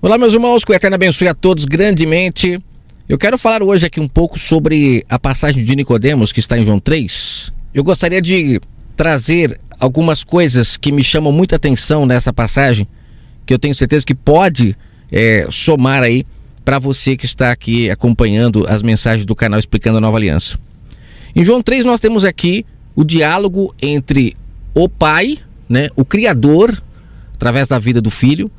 Olá, meus irmãos, que o Eterno abençoe a todos grandemente. Eu quero falar hoje aqui um pouco sobre a passagem de Nicodemos, que está em João 3. Eu gostaria de trazer algumas coisas que me chamam muita atenção nessa passagem, que eu tenho certeza que pode somar aí para você que está aqui acompanhando as mensagens do canal Explicando a Nova Aliança. Em João 3 nós temos aqui o diálogo entre o Pai, né, o Criador, através da vida do Filho,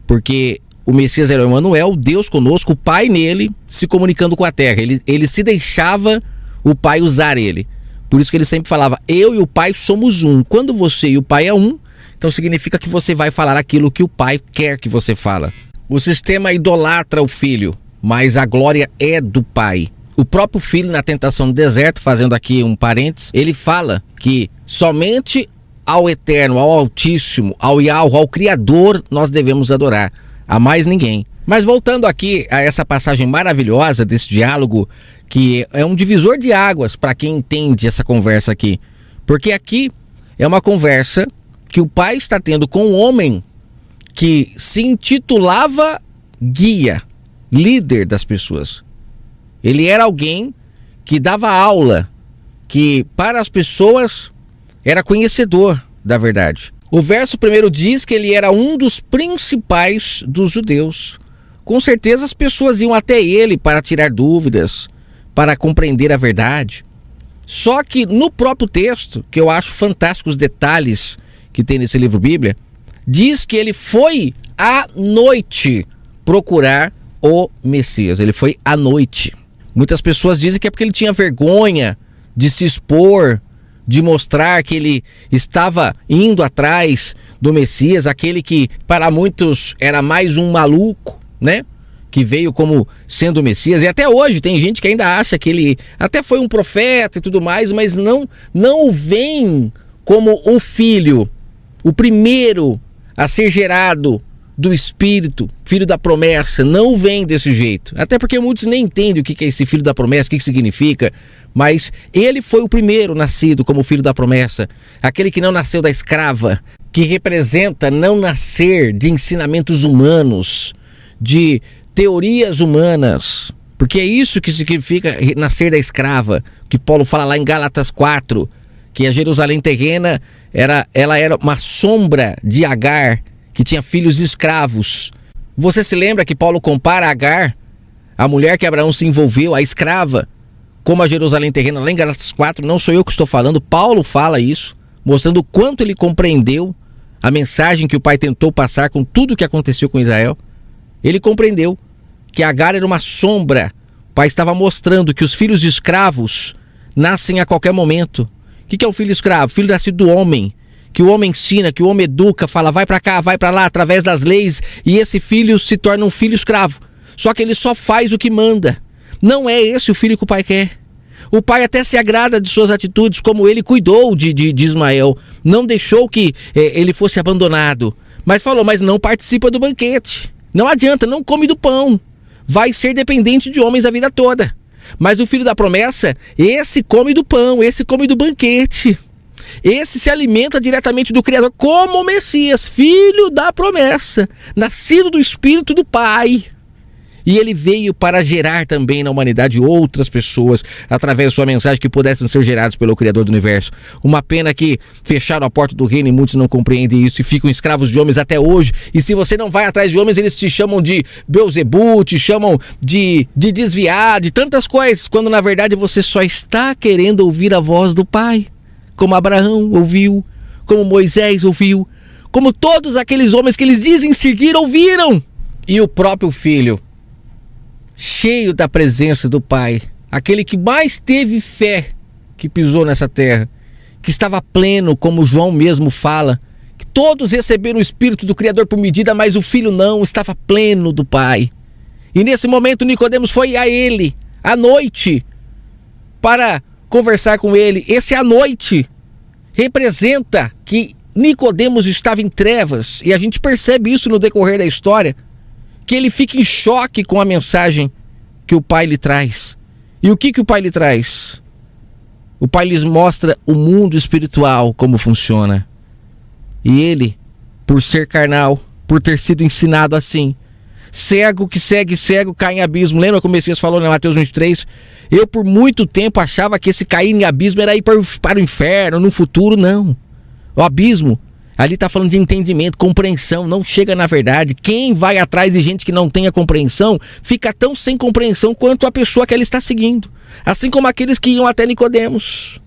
porque o Messias era o Emanuel, Deus conosco, o Pai nele, se comunicando com a terra. Ele se deixava o Pai usar ele. Por isso que ele sempre falava, eu e o Pai somos um. Quando você e o Pai é um, então significa que você vai falar aquilo que o Pai quer que você fala. O sistema idolatra o Filho, mas a glória é do Pai. O próprio Filho, na tentação no deserto, fazendo aqui um parênteses, ele fala que somente ao Eterno, ao Altíssimo, ao Yahweh, ao Criador, nós devemos adorar. A mais ninguém. Mas voltando aqui a essa passagem maravilhosa desse diálogo, que é um divisor de águas para quem entende essa conversa aqui. Porque aqui é uma conversa que o Pai está tendo com um homem que se intitulava guia, líder das pessoas. Ele era alguém que dava aula, que para as pessoas era conhecedor da verdade. O verso primeiro diz que ele era um dos principais dos judeus. Com certeza as pessoas iam até ele para tirar dúvidas, para compreender a verdade. Só que no próprio texto, que eu acho fantástico os detalhes que tem nesse livro Bíblia, diz que ele foi à noite procurar o Messias. Ele foi à noite. Muitas pessoas dizem que é porque ele tinha vergonha de se expor, de mostrar que ele estava indo atrás do Messias, aquele que para muitos era mais um maluco, né? Que veio como sendo o Messias. E até hoje tem gente que ainda acha que ele até foi um profeta e tudo mais, mas não o veem como o filho, o primeiro a ser gerado do Espírito, filho da promessa. Não vem desse jeito. Até porque muitos nem entendem o que é esse filho da promessa, o que significa. Mas ele foi o primeiro nascido como filho da promessa, aquele que não nasceu da escrava, que representa não nascer de ensinamentos humanos, de teorias humanas, porque é isso que significa nascer da escrava, que Paulo fala lá em Gálatas 4, que a Jerusalém terrena ela era uma sombra de Agar, que tinha filhos escravos. Você se lembra que Paulo compara Agar, a mulher que Abraão se envolveu, a escrava, como a Jerusalém terrena, lá em Gálatas 4, não sou eu que estou falando, Paulo fala isso, mostrando o quanto ele compreendeu a mensagem que o pai tentou passar com tudo o que aconteceu com Israel. Ele compreendeu que Agar era uma sombra. O pai estava mostrando que os filhos de escravos nascem a qualquer momento. O que é um filho escravo? Filho nascido do homem, que o homem ensina, que o homem educa, fala vai para cá, vai para lá, através das leis, e esse filho se torna um filho escravo. Só que ele só faz o que manda. Não é esse o filho que o pai quer. O pai até se agrada de suas atitudes, como ele cuidou de Ismael. Não deixou que ele fosse abandonado. Mas falou, mas não participa do banquete. Não adianta, não come do pão. Vai ser dependente de homens a vida toda. Mas o filho da promessa, esse come do pão, esse come do banquete. Esse se alimenta diretamente do Criador, como o Messias, filho da promessa, nascido do Espírito do Pai. E ele veio para gerar também na humanidade outras pessoas, através da sua mensagem, que pudessem ser geradas pelo Criador do Universo. Uma pena que fecharam a porta do reino e muitos não compreendem isso e ficam escravos de homens até hoje. E se você não vai atrás de homens, eles te chamam de Beuzebu, te chamam de desviado, de tantas coisas, quando na verdade você só está querendo ouvir a voz do Pai, como Abraão ouviu, como Moisés ouviu, como todos aqueles homens que eles dizem seguir ouviram. E o próprio Filho, cheio da presença do Pai, aquele que mais teve fé que pisou nessa terra, que estava pleno, como João mesmo fala, que todos receberam o Espírito do Criador por medida, mas o Filho não, estava pleno do Pai. E nesse momento Nicodemos foi a ele, à noite, para conversar com ele. Esse à noite representa que Nicodemos estava em trevas, e a gente percebe isso no decorrer da história, que ele fica em choque com a mensagem que o Pai lhe traz. E o que o Pai lhe traz? O Pai lhes mostra o mundo espiritual, como funciona. E ele, por ser carnal, por ter sido ensinado assim, cego que segue cego cai em abismo. Lembra como o Messias falou em Mateus 23? Eu por muito tempo achava que esse cair em abismo era ir para o inferno, no futuro, não. O abismo, ali está falando de entendimento, compreensão, não chega na verdade. Quem vai atrás de gente que não tenha compreensão, fica tão sem compreensão quanto a pessoa que ela está seguindo. Assim como aqueles que iam até Nicodemos.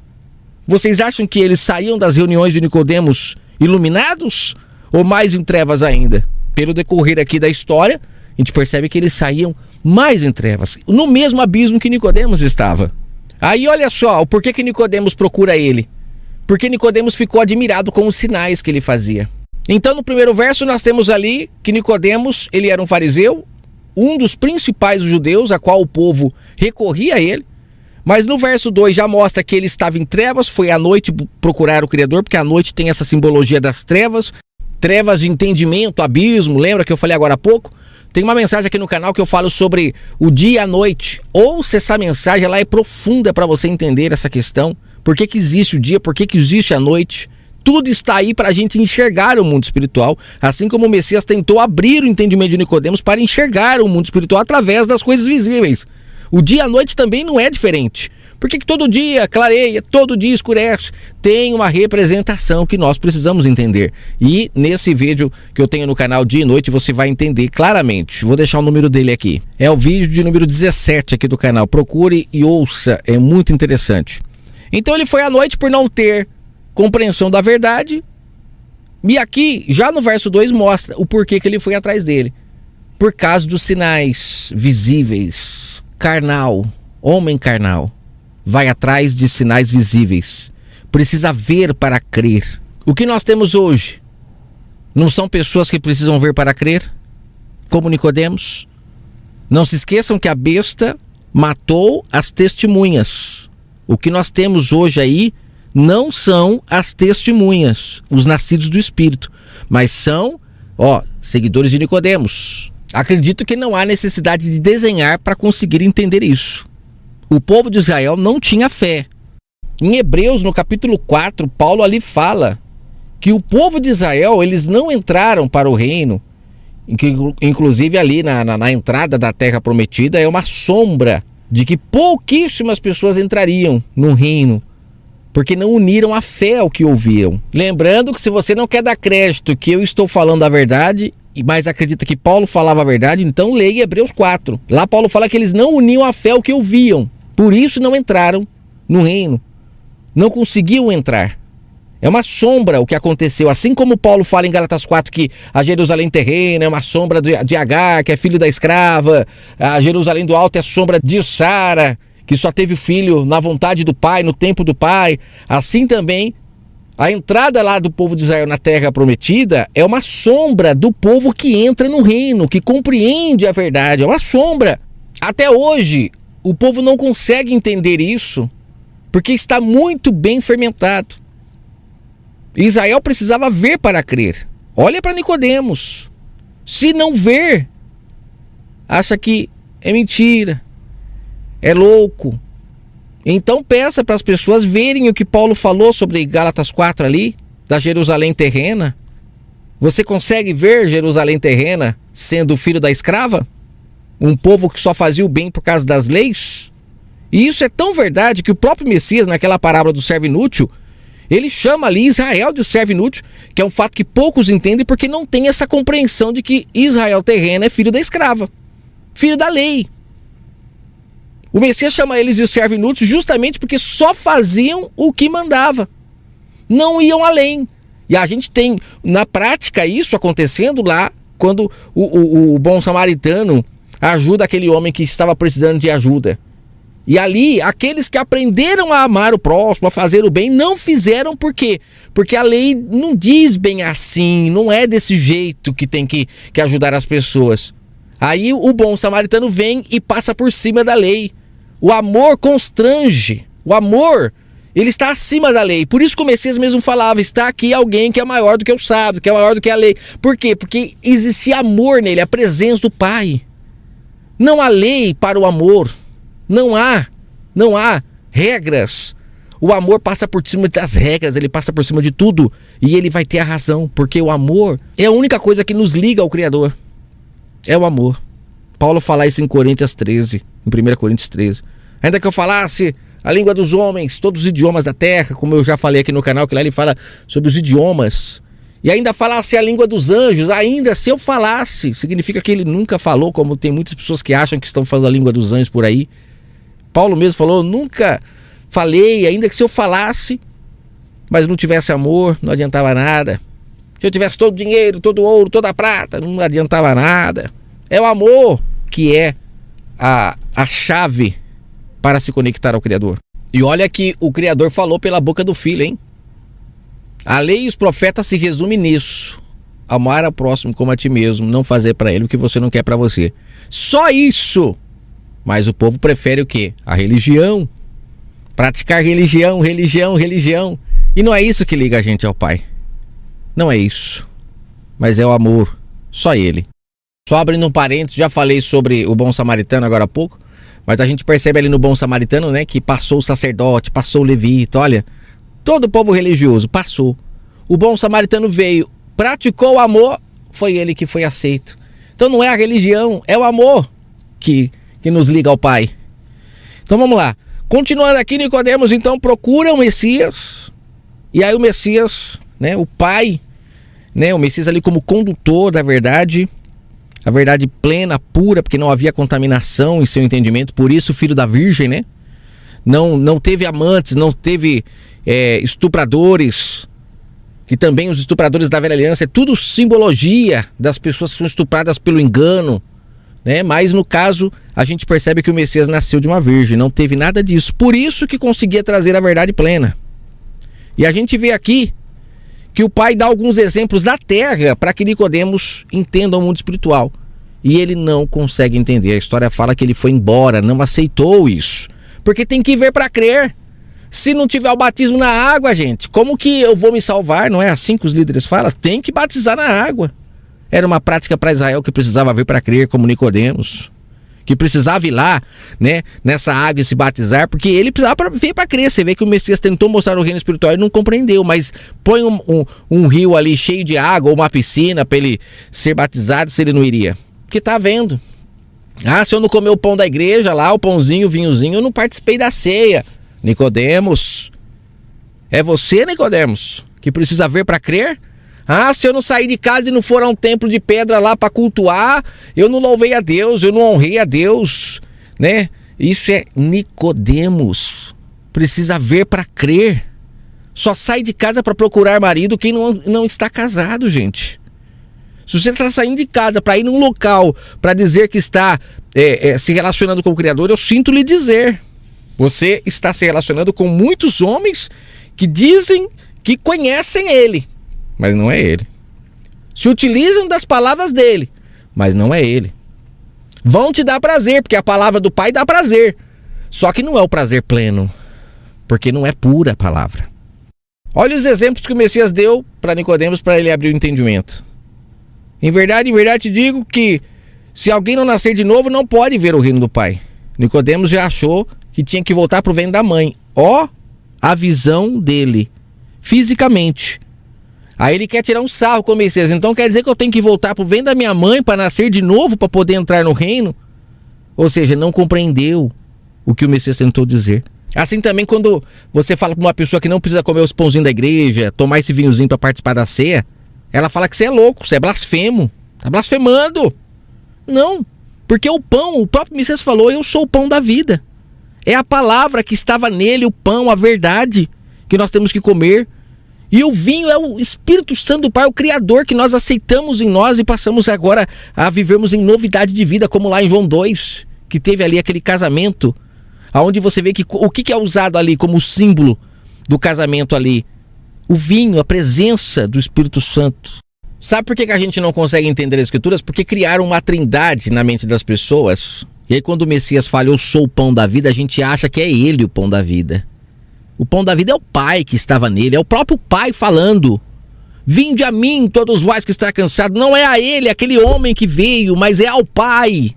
Vocês acham que eles saíam das reuniões de Nicodemos iluminados ou mais em trevas ainda? Pelo decorrer aqui da história, a gente percebe que eles saíam mais em trevas, no mesmo abismo que Nicodemos estava. Aí olha só, por que Nicodemos procura ele? Porque Nicodemos ficou admirado com os sinais que ele fazia. Então no primeiro verso nós temos ali que Nicodemos, ele era um fariseu, um dos principais judeus, a qual o povo recorria a ele. Mas no verso 2 já mostra que ele estava em trevas, foi à noite procurar o Criador, porque a noite tem essa simbologia das trevas, trevas de entendimento, abismo, lembra que eu falei agora há pouco? Tem uma mensagem aqui no canal que eu falo sobre o dia e a noite. Ouça essa mensagem, ela é profunda para você entender essa questão. Por que existe o dia, por que existe a noite? Tudo está aí para a gente enxergar o mundo espiritual, assim como o Messias tentou abrir o entendimento de Nicodemos para enxergar o mundo espiritual através das coisas visíveis. O dia e a noite também não é diferente. Por que todo dia clareia, todo dia escurece? Tem uma representação que nós precisamos entender. E nesse vídeo que eu tenho no canal Dia e Noite, você vai entender claramente. Vou deixar o número dele aqui. É o vídeo de número 17 aqui do canal. Procure e ouça, é muito interessante. Então ele foi à noite por não ter compreensão da verdade. E aqui, já no verso 2, mostra o porquê que ele foi atrás dele. Por causa dos sinais visíveis, carnal, homem carnal. Vai atrás de sinais visíveis. Precisa ver para crer. O que nós temos hoje não são pessoas que precisam ver para crer, como Nicodemos. Não se esqueçam que a besta matou as testemunhas. O que nós temos hoje aí não são as testemunhas, os nascidos do Espírito, mas são, seguidores de Nicodemos. Acredito que não há necessidade de desenhar para conseguir entender isso. O povo de Israel não tinha fé. Em Hebreus, no capítulo 4, Paulo ali fala que o povo de Israel, eles não entraram para o reino, inclusive ali na entrada da terra prometida, é uma sombra de que pouquíssimas pessoas entrariam no reino, porque não uniram a fé ao que ouviram. Lembrando que se você não quer dar crédito que eu estou falando a verdade, mas acredita que Paulo falava a verdade, então leia Hebreus 4. Lá Paulo fala que eles não uniam a fé ao que ouviam. Por isso não entraram no reino. Não conseguiam entrar. É uma sombra o que aconteceu. Assim como Paulo fala em Gálatas 4 que a Jerusalém terrena é uma sombra de Agar, que é filho da escrava. A Jerusalém do alto é a sombra de Sara, que só teve filho na vontade do pai, no tempo do pai. Assim também, a entrada lá do povo de Israel na terra prometida é uma sombra do povo que entra no reino, que compreende a verdade. É uma sombra. Até hoje, o povo não consegue entender isso, porque está muito bem fermentado. Israel precisava ver para crer. Olha para Nicodemos. Se não ver, acha que é mentira, é louco. Então peça para as pessoas verem o que Paulo falou sobre Gálatas 4 ali, da Jerusalém terrena. Você consegue ver Jerusalém terrena sendo filho da escrava? Um povo que só fazia o bem por causa das leis? E isso é tão verdade que o próprio Messias, naquela parábola do servo inútil, ele chama ali Israel de servo inútil, que é um fato que poucos entendem porque não tem essa compreensão de que Israel terrena é filho da escrava, filho da lei. O Messias chama eles de servo inútil justamente porque só faziam o que mandava, não iam além. E a gente tem na prática isso acontecendo lá, quando o bom samaritano ajuda aquele homem que estava precisando de ajuda. E ali, aqueles que aprenderam a amar o próximo, a fazer o bem, não fizeram por quê? Porque a lei não diz bem assim, não é desse jeito que tem que ajudar as pessoas. Aí o bom samaritano vem e passa por cima da lei. O amor constrange, o amor, ele está acima da lei. Por isso que o Messias mesmo falava, está aqui alguém que é maior do que o sábado, que é maior do que a lei. Por quê? Porque existia amor nele, a presença do Pai. Não há lei para o amor. Não há regras. O amor passa por cima das regras, ele passa por cima de tudo. E ele vai ter a razão, porque o amor é a única coisa que nos liga ao Criador. É o amor. Paulo fala isso em Coríntios 13, em 1 Coríntios 13. Ainda que eu falasse a língua dos homens, todos os idiomas da terra, como eu já falei aqui no canal, que lá ele fala sobre os idiomas, e ainda falasse a língua dos anjos, ainda se eu falasse, significa que ele nunca falou, como tem muitas pessoas que acham que estão falando a língua dos anjos por aí. Paulo mesmo falou, nunca falei, ainda que se eu falasse, mas não tivesse amor, não adiantava nada. Se eu tivesse todo o dinheiro, todo o ouro, toda a prata, não adiantava nada. É o amor que é a chave para se conectar ao Criador. E olha que o Criador falou pela boca do Filho, hein? A lei e os profetas se resumem nisso. Amar ao próximo como a ti mesmo, não fazer para ele o que você não quer para você. Só isso. Mas o povo prefere o quê? A religião. Praticar religião. E não é isso que liga a gente ao Pai. Não é isso. Mas é o amor. Só ele. Só abrindo um parênteses, já falei sobre o bom samaritano agora há pouco, mas a gente percebe ali no bom samaritano, né, que passou o sacerdote, passou o levita, olha, todo o povo religioso passou. O bom samaritano veio, praticou o amor, foi ele que foi aceito. Então não é a religião, é o amor que nos liga ao Pai. Então vamos lá. Continuando aqui, Nicodemos então procura o Messias, e aí o Messias, né, o Pai, né, o Messias ali como condutor da verdade, a verdade plena, pura, porque não havia contaminação em seu entendimento, por isso o filho da virgem, né? Não teve amantes, não teve estupradores, que também os estupradores da velha aliança, é tudo simbologia das pessoas que são estupradas pelo engano, né? Mas no caso, a gente percebe que o Messias nasceu de uma virgem, não teve nada disso, por isso que conseguia trazer a verdade plena. E a gente vê aqui que o Pai dá alguns exemplos da terra para que Nicodemos entenda o mundo espiritual. E ele não consegue entender. A história fala que ele foi embora, não aceitou isso. Porque tem que ver para crer. Se não tiver o batismo na água, gente, como que eu vou me salvar? Não é assim que os líderes falam? Tem que batizar na água. Era uma prática para Israel que precisava ver para crer, como Nicodemos, que precisava ir lá, né, nessa água e se batizar, porque ele precisava ver para crer. Você vê que o Messias tentou mostrar o reino espiritual e não compreendeu, mas põe um rio ali cheio de água ou uma piscina para ele ser batizado, se ele não iria. Porque tá vendo. Ah, se eu não comer o pão da igreja lá, o pãozinho, o vinhozinho, eu não participei da ceia. Nicodemos, é você, Nicodemos, que precisa ver para crer? Ah, se eu não sair de casa e não for a um templo de pedra lá para cultuar, eu não louvei a Deus, eu não honrei a Deus, né? Isso é Nicodemos. Precisa ver para crer. Só sai de casa para procurar marido quem não está casado, gente. Se você está saindo de casa para ir num local para dizer que está se relacionando com o Criador, eu sinto lhe dizer, você está se relacionando com muitos homens que dizem que conhecem Ele, mas não é Ele. Se utilizam das palavras dele, mas não é Ele. Vão te dar prazer, porque a palavra do Pai dá prazer. Só que não é o prazer pleno, porque não é pura a palavra. Olha os exemplos que o Messias deu para Nicodemos para ele abrir o entendimento. Em verdade te digo que se alguém não nascer de novo, não pode ver o reino do Pai. Nicodemos já achou que tinha que voltar para o ventre da mãe. Ó, a visão dele, fisicamente. Aí ele quer tirar um sarro com o Messias. Então quer dizer que eu tenho que voltar para o ventre da minha mãe para nascer de novo, para poder entrar no reino? Ou seja, não compreendeu o que o Messias tentou dizer. Assim também quando você fala para uma pessoa que não precisa comer os pãozinhos da igreja, tomar esse vinhozinho para participar da ceia, ela fala que você é louco, você é blasfemo, tá blasfemando. Não, porque o pão, o próprio Messias falou, eu sou o pão da vida. É a palavra que estava nele, o pão, a verdade que nós temos que comer. E o vinho é o Espírito Santo do Pai, o Criador, que nós aceitamos em nós e passamos agora a vivermos em novidade de vida, como lá em João 2, que teve ali aquele casamento, aonde você vê que o que é usado ali como símbolo do casamento ali? O vinho, a presença do Espírito Santo. Sabe por que a gente não consegue entender as Escrituras? Porque criaram uma trindade na mente das pessoas. E aí quando o Messias fala, eu sou o pão da vida, a gente acha que é ele o pão da vida. O pão da vida é o Pai que estava nele, é o próprio Pai falando. Vinde a mim, todos vós que está cansado. Não é a ele, aquele homem que veio, mas é ao Pai.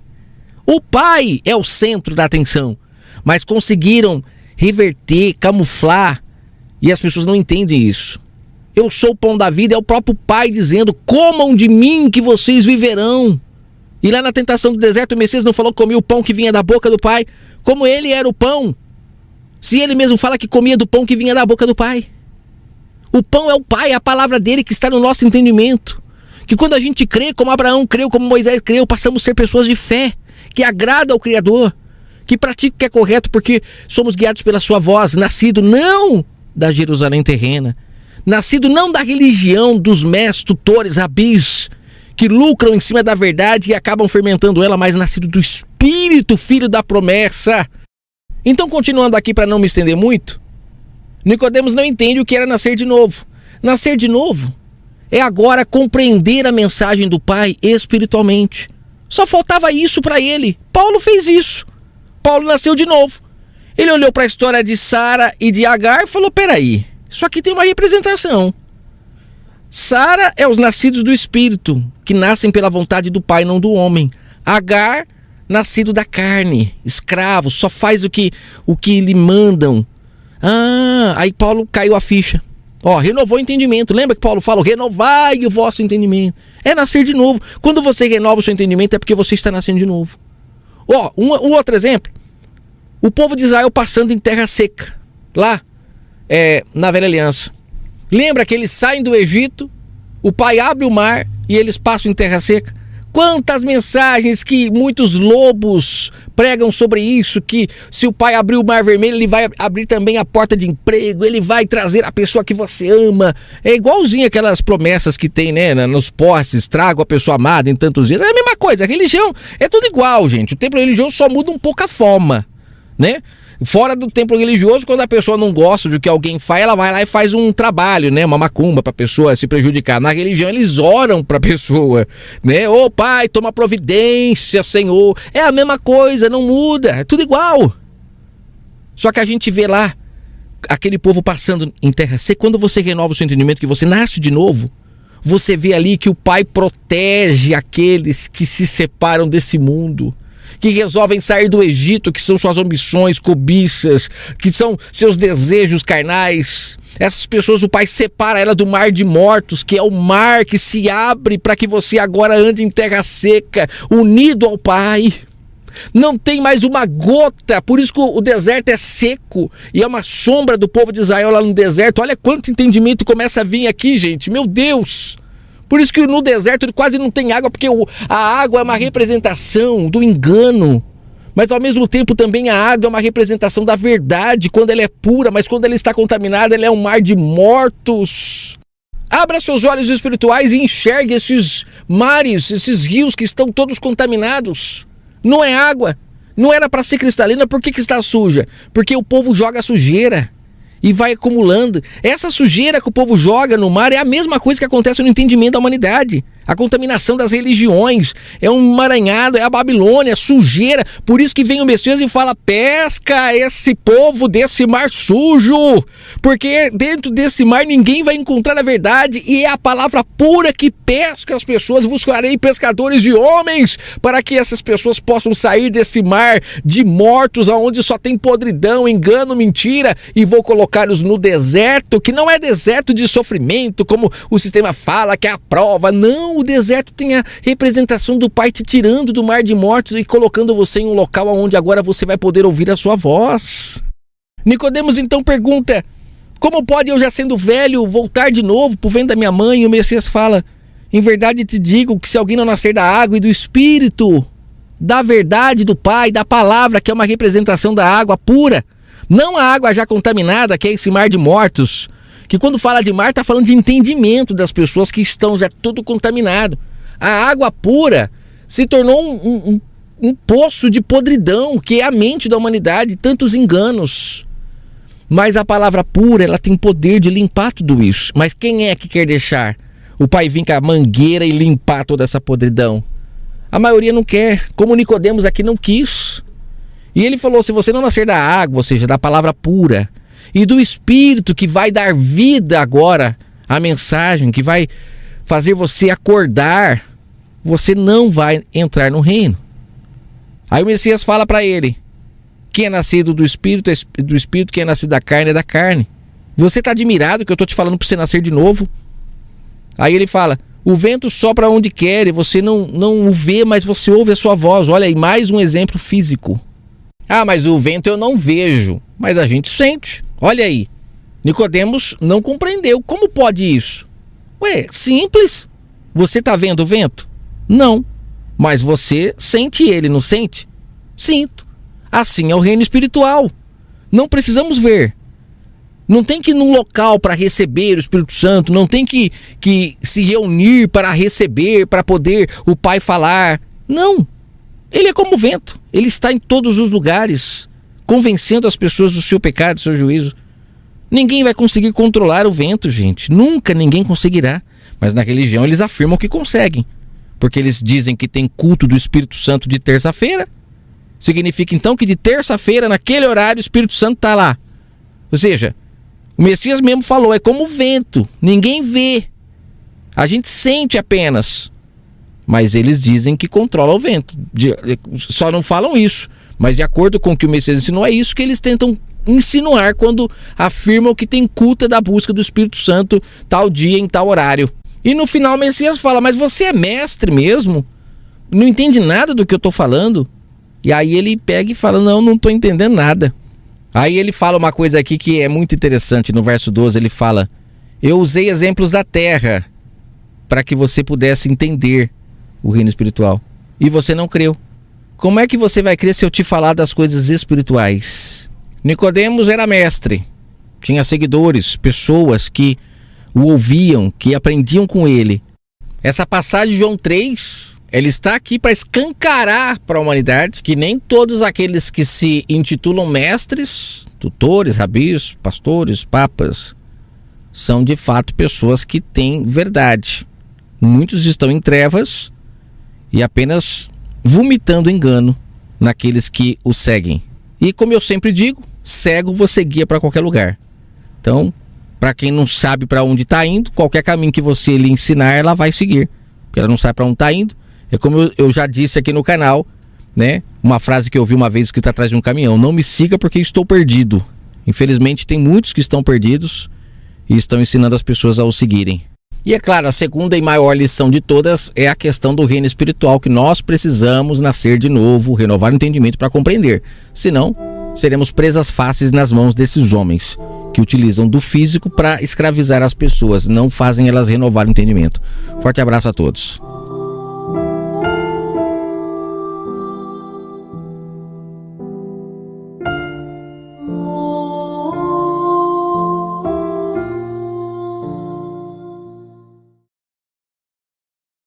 O Pai é o centro da atenção. Mas conseguiram reverter, camuflar, e as pessoas não entendem isso. Eu sou o pão da vida, é o próprio Pai dizendo, comam de mim que vocês viverão. E lá na tentação do deserto, o Messias não falou que comia o pão que vinha da boca do Pai, como ele era o pão. Se ele mesmo fala que comia do pão que vinha da boca do Pai. O pão é o Pai, é a palavra dele que está no nosso entendimento. Que quando a gente crê, como Abraão creu, como Moisés creu, passamos a ser pessoas de fé, que agrada ao Criador, que pratica o que é correto, porque somos guiados pela sua voz, nascido não da Jerusalém terrena, nascido não da religião dos mestres, tutores, rabis, que lucram em cima da verdade e acabam fermentando ela, mas nascido do Espírito, filho da promessa. Então, continuando aqui para não me estender muito, Nicodemos não entende o que era nascer de novo. Nascer de novo é agora compreender a mensagem do Pai espiritualmente. Só faltava isso para ele. Paulo fez isso. Paulo nasceu de novo. Ele olhou para a história de Sara e de Agar e falou: peraí, isso aqui tem uma representação. Sara é os nascidos do Espírito, que nascem pela vontade do Pai, não do homem. Agar, nascido da carne, escravo, só faz o que lhe mandam. Aí Paulo caiu a ficha. Renovou o entendimento. Lembra que Paulo fala: renovai o vosso entendimento. É nascer de novo. Quando você renova o seu entendimento é porque você está nascendo de novo. Um outro exemplo. O povo de Israel passando em terra seca. Lá, na Velha Aliança. Lembra que eles saem do Egito, o Pai abre o mar e eles passam em terra seca? Quantas mensagens que muitos lobos pregam sobre isso, que se o Pai abrir o mar vermelho, ele vai abrir também a porta de emprego, ele vai trazer a pessoa que você ama. É igualzinho aquelas promessas que tem, né, nos postes: trago a pessoa amada em tantos dias. É a mesma coisa, a religião é tudo igual, gente. O templo religioso só muda um pouco a forma, né? Fora do templo religioso, quando a pessoa não gosta do que alguém faz, ela vai lá e faz um trabalho, né? Uma macumba pra pessoa se prejudicar. Na religião, eles oram pra pessoa, né? Ô Pai, toma providência, Senhor. É a mesma coisa, não muda, é tudo igual. Só que a gente vê lá aquele povo passando em terra seca. Quando você renova o seu entendimento, que você nasce de novo, você vê ali que o Pai protege aqueles que se separam desse mundo, que resolvem sair do Egito, que são suas ambições, cobiças, que são seus desejos carnais. Essas pessoas, o Pai separa ela do mar de mortos, que é o mar que se abre para que você agora ande em terra seca, unido ao Pai. Não tem mais uma gota, por isso que o deserto é seco e é uma sombra do povo de Israel lá no deserto. Olha quanto entendimento começa a vir aqui, gente, meu Deus! Por isso que no deserto quase não tem água, porque a água é uma representação do engano. Mas ao mesmo tempo também a água é uma representação da verdade, quando ela é pura, mas quando ela está contaminada, ela é um mar de mortos. Abra seus olhos espirituais e enxergue esses mares, esses rios que estão todos contaminados. Não é água, não era para ser cristalina. Por que está suja? Porque o povo joga sujeira e vai acumulando. Essa sujeira que o povo joga no mar é a mesma coisa que acontece no entendimento da humanidade. A contaminação das religiões, é um emaranhado, é a Babilônia, sujeira. Por isso que vem o Messias e fala: pesca esse povo desse mar sujo, porque dentro desse mar ninguém vai encontrar a verdade, e é a palavra pura que pesca as pessoas. Buscarei pescadores de homens, para que essas pessoas possam sair desse mar de mortos, onde só tem podridão, engano, mentira, e vou colocá-los no deserto, que não é deserto de sofrimento, como o sistema fala, que é a prova. Não, o deserto tem a representação do Pai te tirando do mar de mortos e colocando você em um local onde agora você vai poder ouvir a sua voz. Nicodemos então pergunta: como pode eu, já sendo velho, voltar de novo pro ventre da minha mãe? E o Messias fala: em verdade te digo que se alguém não nascer da água e do Espírito, da verdade do Pai, da palavra, que é uma representação da água pura, não a água já contaminada, que é esse mar de mortos, que quando fala de mar está falando de entendimento das pessoas que estão já tudo contaminado. A água pura se tornou um poço de podridão, que é a mente da humanidade, tantos enganos. Mas a palavra pura, ela tem poder de limpar tudo isso. Mas quem é que quer deixar o Pai vir com a mangueira e limpar toda essa podridão? A maioria não quer, como Nicodemos aqui não quis. E ele falou: se você não nascer da água, ou seja, da palavra pura, e do Espírito, que vai dar vida agora à mensagem, que vai fazer você acordar, você não vai entrar no reino. Aí o Messias fala para ele: quem é nascido do Espírito é do Espírito, quem é nascido da carne é da carne. Você está admirado que eu estou te falando para você nascer de novo? Aí ele fala: O vento sopra onde quer e você não o vê, mas você ouve a sua voz. Olha aí, mais um exemplo físico. Ah, mas o vento eu não vejo, mas a gente sente. Olha aí, Nicodemos não compreendeu. Como pode isso? Ué, simples. Você está vendo o vento? Não. Mas você sente ele, não sente? Sinto. Assim é o reino espiritual. Não precisamos ver. Não tem que ir num local para receber o Espírito Santo. Não tem que se reunir para receber, para poder o Pai falar. Não. Ele é como o vento. Ele está em todos os lugares, convencendo as pessoas do seu pecado, do seu juízo. Ninguém vai conseguir controlar o vento, gente. Nunca ninguém conseguirá. Mas na religião eles afirmam que conseguem. Porque eles dizem que tem culto do Espírito Santo de terça-feira. Significa então que de terça-feira, naquele horário, o Espírito Santo está lá. Ou seja, o Messias mesmo falou, é como o vento. Ninguém vê. A gente sente apenas. Mas eles dizem que controla o vento. Só não falam isso. Mas de acordo com o que o Messias ensinou, é isso que eles tentam insinuar quando afirmam que tem culto da busca do Espírito Santo tal dia, em tal horário. E no final o Messias fala, mas você é mestre mesmo? Não entende nada do que eu estou falando? E aí ele pega e fala, não estou entendendo nada. Aí ele fala uma coisa aqui que é muito interessante. No verso 12 ele fala, eu usei exemplos da terra para que você pudesse entender o reino espiritual. E você não creu. Como é que você vai crer se eu te falar das coisas espirituais? Nicodemos era mestre. Tinha seguidores, pessoas que o ouviam, que aprendiam com ele. Essa passagem de João 3, ele está aqui para escancarar para a humanidade que nem todos aqueles que se intitulam mestres, tutores, rabis, pastores, papas, são de fato pessoas que têm verdade. Muitos estão em trevas e apenas vomitando engano naqueles que o seguem. E como eu sempre digo, cego você guia para qualquer lugar. Então, para quem não sabe para onde está indo, qualquer caminho que você lhe ensinar, ela vai seguir. Porque ela não sabe para onde está indo. É como eu já disse aqui no canal, né? Uma frase que eu ouvi uma vez escrita atrás de um caminhão. Não me siga porque estou perdido. Infelizmente tem muitos que estão perdidos e estão ensinando as pessoas a o seguirem. E é claro, a segunda e maior lição de todas é a questão do reino espiritual, que nós precisamos nascer de novo, renovar o entendimento para compreender. Senão, seremos presas fáceis nas mãos desses homens que utilizam do físico para escravizar as pessoas, não fazem elas renovar o entendimento. Forte abraço a todos.